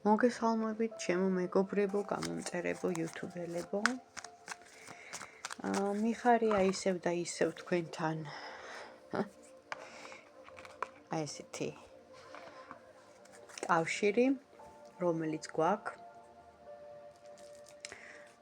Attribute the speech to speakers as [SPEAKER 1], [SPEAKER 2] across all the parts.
[SPEAKER 1] მოგესალმებით ჩემო მეგობრებო, გამომწერებო, იუთუბერებო. მიხარია ისევ და ისევ თქვენთან. აი ესეთი კავშირი, რომელიც გვაქვს.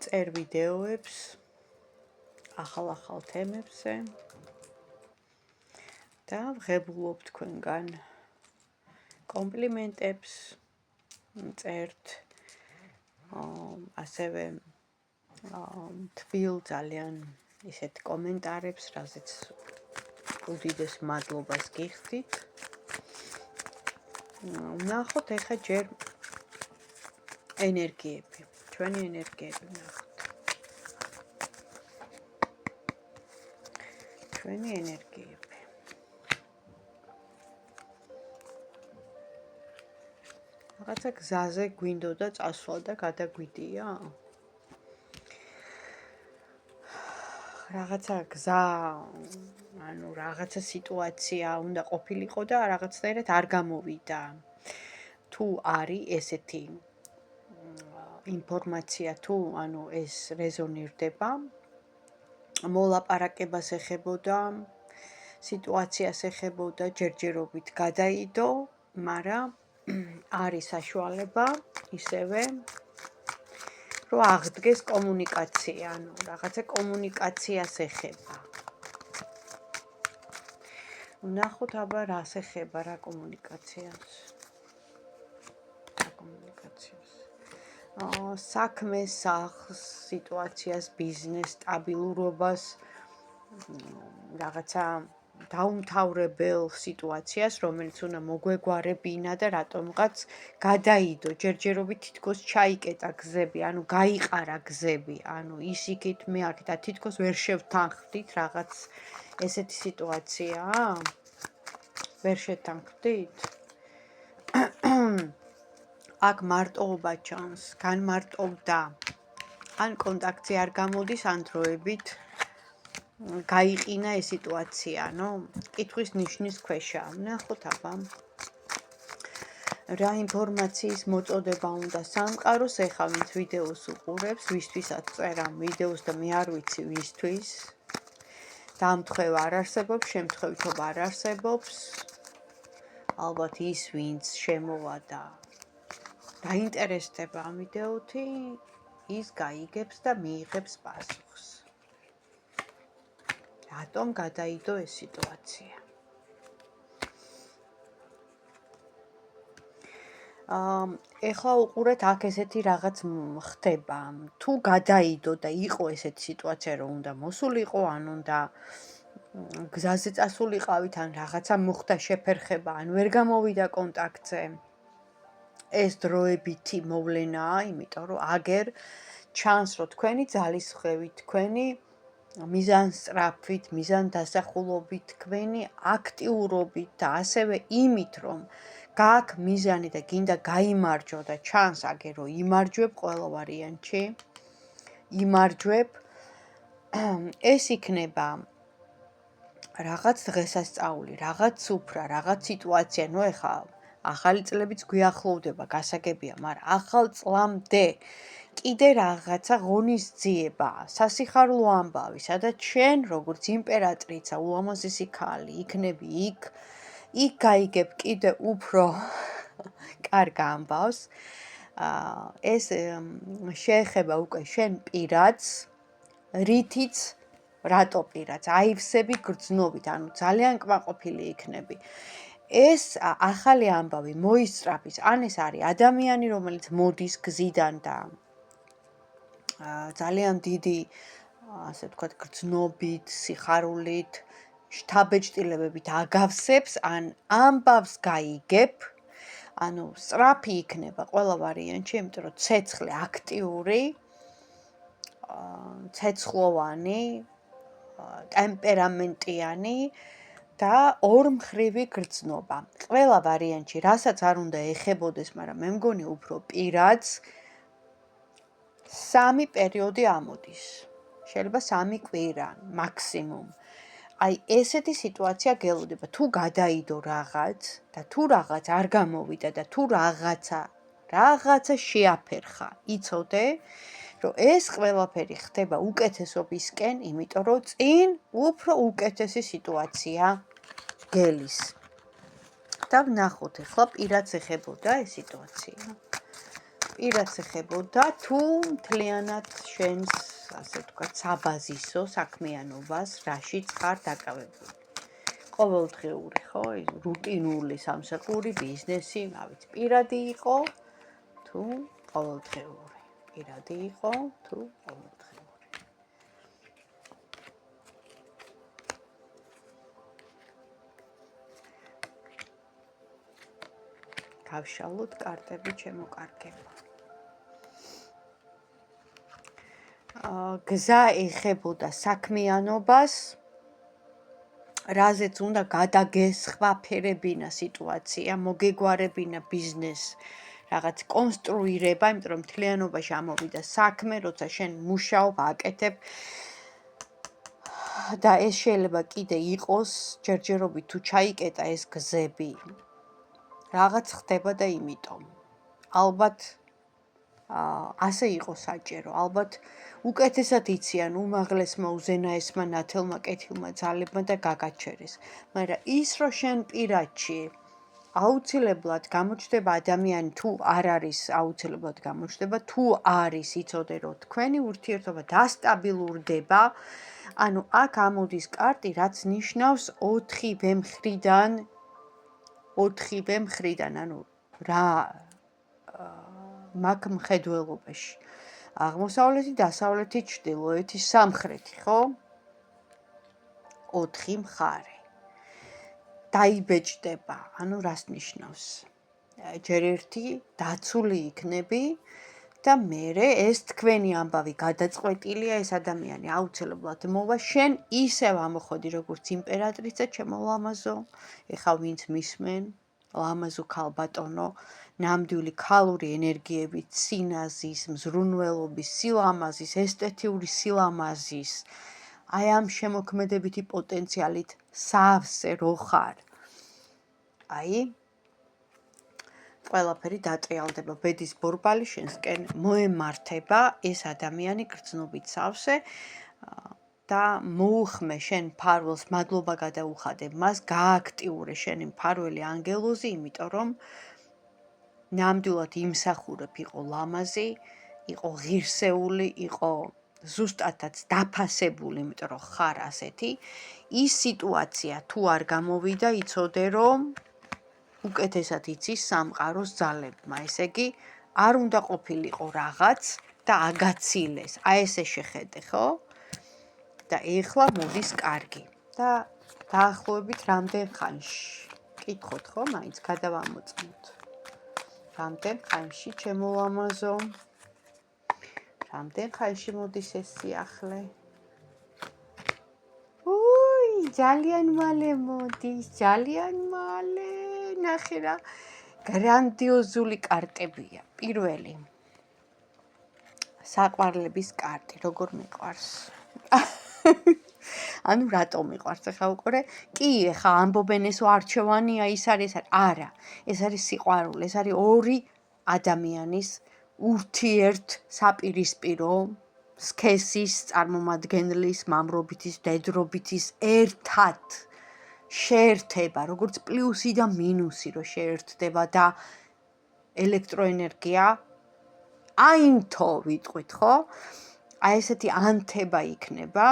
[SPEAKER 1] წერ ვიდეოებს, ახალ თემებზე და ვღებულობ თქვენგან კომპლიმენტებს, წერთ, ასევე თბილ ძალიან ისეთ კომენტარებს, რაზეც უდიდეს მადლობას გიხდით. ვნახოთ ეხა ჯერ ენერგიები, ჩვენი ენერგიები ვნახოთ. ჩვენი ენერგიები. რაღაცა გზაზე გვინდოდა წასვლა და გადაგვიდია? რაღაცა გზა, ანუ რაღაცა სიტუაცია უნდა ყოფილიყო და რაღაცნაირად არ გამოვიდა. თუ არის ესეთი ინფორმაცია, თუ ანუ ეს რეზონირდება, მოლაპარაკებას ეხებოდა, სიტუაციას ეხებოდა, ჯერჯერობით გადაიდო, მაგრამ არის საშუალება ისევე რომ აღდგეს კომუნიკაცია, ანუ რაღაცა კომუნიკაციას ეხება. ვნახოთ აბა რას ეხება, რა კომუნიკაციას. საქმეს, სახლს, სიტუაციას, ბიზნეს, სტაბილურობას, რაღაცა დაუმთავრებელ სიტუაციას, რომელიც უნდა მოგვეგვარებინა და რატომღაც გადაიდო, ჯერჯერობით თითქოს ჩაიკეტა გზები, ანუ გაიყარა გზები, ანუ ისიქით მე აქ და თითქოს ვერ შევთანხმდით რაღაც ესეთი სიტუაციაა? ვერ შეთანხმდით? აქ მარტოობა ჩანს, განმარტოვდა, ან კონტაქტზე არ გამოდის, ან დროებით გაიყინა ეს სიტუაცია, კითხვის ნიშნის ქვეშა. ვნახოთ აბა რა ინფორმაციის მოწოდება უნდა სამყაროს, ეხა ვინც ვიდეოს უყურებს, ვისთვისაც წერ ამ ვიდეოს და მე არ ვიცი ვისთვის. დამთხევა არ არსებობს, შემთხვევითობა არ არსებობს. ალბათ ის ვინც შემოვა და დაინტერესდება ამ ვიდეოთი, ის გაიგებს და მიიღებს პასუხს. რატომ გადაიდო ეს სიტუაცია? ეხლა უყურეთ, აქ ესეთი რაღაც ხდება. თუ გადაიდო და იყო ესეთი სიტუაცია, რომ უნდა მოსულიყო, ან უნდა გზაზე წასულიყავით, ან რაღაცა მოხდა შეფერხება, ან ვერ გამოვიდა კონტაქტზე. ეს დროებითი მოვლენაა, იმიტომ რომ აგერ ჩანს, რომ თქვენი ძალისხმევით, თქვენი მიზანსწრაფვით, მიზანდასახულობით, თქვენი აქტიურობით და ასევე იმით, რომ გააქვს მიზანი და გინდა გაიმარჯო და ჩანს აგერ, რომ იმარჯვებ ყველა ვარიანტში, იმარჯვებ, ეს იქნება რაღაც დღესასწაული, რაღაც სუფრა, რაღაც სიტუაცია, ეხა ახალი წლებიც გვიახლოვდება, გასაგებია, მაგრამ ახალ წლამდე კიდე რაღაცა ღონისძიება, სასიხარულო ამბავი, სადაც შენ, როგორც იმპერატრიცა, ულამაზესი ქალი, იქნები იქ გაიგებ კიდე უფრო კარგ ამბავს. ეს შეეხება უკვე შენ პირადს, რითიც რატო პირადს, აივსები გრძნობით, ანუ ძალიან კმაყოფილი იქნები. ეს ახალი ამბავი მოისწრაფის, ან ეს არის ადამიანი, რომელიც მოდის გზიდან და ძალიან დიდი, ასე ვთქვათ, გრძნობით, სიხარულით, შთაბეჭდილებებით აგავსებს, ან ამბავს გაიგებ, ანუ სწრაფი იქნება ყველა ვარიანტში, იმიტომ რომ ცეცხლი აქტიური, ცეცხლოვანი, ტემპერამენტიანი და ორმხრივი გრძნობა. ყველა ვარიანტში, რასაც არ უნდა ეხებოდეს, მაგრამ მე მგონი უფრო პირადს 3 პერიოდი ამოდის. შეიძლება 3 კვირა მაქსიმუმ. აი ესეთი სიტუაცია გელოდება, თუ გადაიდო რაღაც და თუ რაღაც არ გამოვიდა და თუ რაღაცა რაღაცა შეაფერხა, იცოდე, რომ ეს ყველაფერი ხდება უკეთესობისკენ, იმიტომ რომ წინ უფრო უკეთესი სიტუაცია გელის. და ვნახოთ ახლა პირაც ეხებოდა ეს სიტუაცია. პირაც ეხებოდა თუ მთლიანად შენს, ასე ვთქვათ, საბაზისო საქმიანობას, რაშიც ხარ დაკავებული. ყოველდღიური, ხო, ეს რუტინული სამსახური, ბიზნესი, რა ვიცი, პირადი იყო თუ ყოველდღიური. პირადი იყო თუ ყოველდღიური. გავშალოთ კარტები ჩემო კარგებო. გზა ეხებოდა საქმიანობას, რაზეც უნდა გადაგესხვაფერებინა სიტუაცია, მოგეგვარებინა ბიზნეს, რაღაც კონსტრუირება, იმიტომ რომ მთლიანობაში ამოვიდა საქმე, როცა შენ მუშაობ, აკეთებ და ეს შეიძლება კიდე იყოს ჯერჯერობით თუ ჩაიკეტა ეს გზები. რაღაც ხდება და იმიტომ. ალბათ ასე იყო საჭირო, ალბათ უკეთესად იციან უმაღლესმა უზენაესმა ნათელმა კეთილმა ძალებმა და გაგაჩერეს. მაგრამ ის რომ შენ პირადში აუცილებლად გამოჩნდება ადამიანი თუ არ არის აუცილებლად გამოჩნდება, თუ არის იცოდე რომ თქვენი ურთიერთობა დასტაბილურდება, ანუ აქ ამოდის კარტი, რაც ნიშნავს 4-ვე მხრიდან, ანუ რა მაგ მხედველობაში. აღმოსავლეთი, დასავლეთი, ჩრდილოეთი, სამხრეთი, ხო? 4 მხარე. დაიბეჭდება, ანუ რას ნიშნავს? ჯერ ერთი დაცული იქნები და მერე ეს თქვენი ამბავი გადაწყვეტილია, ეს ადამიანი აუცილებლად მოვა, შენ ისევ ამოხოდი როგორც იმპერატრიცა, ჩემო ლამაზო, ეხლა ვინც მისმენ, ლამაზო ქალბატონო, ნამდვილი ქალური ენერგიებით, სინაზის, მზრუნველობის, სილამაზის, ესთეთიური სილამაზის, აი ამ შემოქმედებითი პოტენციალით სავსე რო ხარ. აი ყველაფერი დატრიალდება, ბედის ბორბალი შენსკენ მოემართება ეს ადამიანი გრძნობით სავსე და მოუხმე შენ მფარველს, მადლობა გადაუხადე მას, გააქტიურე შენი მფარველი ანგელოზი, იმიტომ რომ ნამდვილად იმსახურებ, იყო ლამაზი, იყო ღირსეული, იყო ზუსტადაც დაფასებული, იმიტომ რომ ხარ ასეთი, ის სიტუაცია თუ არ გამოვიდა, იცოდე რომ უკეთესად იცის სამყაროს ძალებმა, ესე იგი არ უნდა ყოფილიყო რაღაც და აგაცილეს. აი ესე შეხედე, ხო? და ეხლა მოდის კარგი. და დაახლოებით რამდენ ხანში? კითხოთ, ხო, მაინც გადავამოწმოთ. რამდენ ხანში, ჩემო ლამაზო? რამდენ ხანში მოდის ეს სიახლე? ძალიან მალე მოდის, ძალიან მალე. ნახე რა, გრანდიოზული კარტებია. პირველი. საყვარლების კარტი, როგორ მიყვარს? ანუ რატომ მიყვარს ახლა უყურე? კი, ახლა ამბობენ ესო არჩევანია, ის არის, არა. ეს არის სიყვარული, ეს არის ორი ადამიანის ურთიერთ საპირისპირო სქესის წარმომადგენლის, მამრობითის, დედრობითის ერთად შეერთება, როგორც პლუსი და მინუსი რო შეერთდება და ელექტროენერგია აინთო ვიტყვით, ხო? აი ესეთი ანთება იქნება,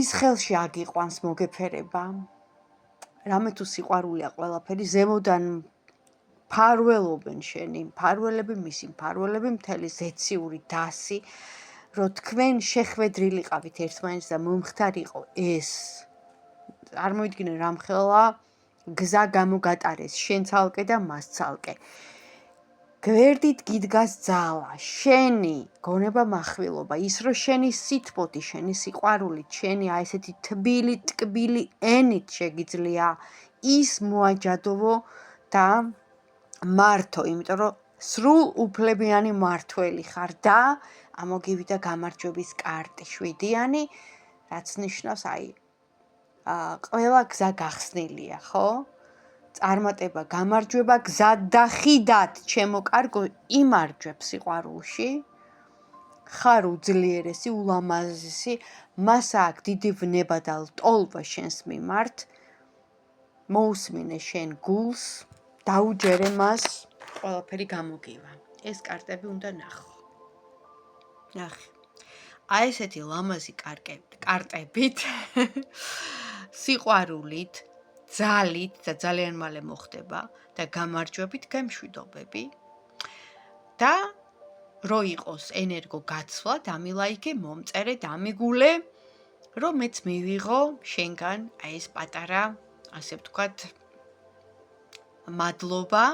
[SPEAKER 1] ის ხელში აგიყვანს მოგეფერება. რამე თუ სიყვარულია ყველაფერი, ზემოდან მფარველობენ შენი მფარველები, მისი მფარველები, მთელი ზეციური დასი, რომ თქვენ შეხვედრილიყავით ერთმანეთს და მომხდარიყო ეს. წარმოიდგინე რამხელა გზა გამოგატარეს შენ ცალკე და მას ცალკე. გვერდით გიდგას ძალა, შენი გონება מחვილობა, ის რომ შენი სითბოთი, შენი სიყვარულით, შენი აი ესეთი თბილი, ტკბილი ენით შეგიძლია ის მოაჯადოვო და მართო, იმიტომ რომ სრულ უფლებიანი მართველი ხარ და ამოგივიდა გამარჯვების კარტი 7-იანი, რაც ნიშნავს აი ყველა გზა გახსნილია, ხო? წარმატება, გამარჯვება, გზად და ხიდად, ჩემო კარგო, იმარჯვებ სიყვარულში. ხარ უძლიერესი, ულამაზესი, მას აქვს დიდი ვნება და ლტოლვა შენს მიმართ. მოусმინე შენ გულს, დაუჯერე მას, ყველაფერი გამოგივა. ეს კარტები უნდა ნახო. ნახე. აი ესეთი ლამაზი კარტებით, სიყვარულით, ძალით და ძალიან მალე მოხდება და გამარჯვებით გემშვიდობები და რო იყოს ენერგო გაცვლა, დამილაიქე, მომწერე, დამიგულე, რომ მეც მივიღო შენგან აი ეს პატარა, ასე ვთქვათ, მადლობა,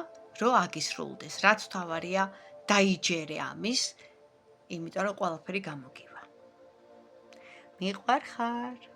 [SPEAKER 1] რომ აგისრულდეს. რაც თავარია, დაიჯერე ამის, იმიტომ რომ ყველაფერი გამოგივა. მიყვარხარ.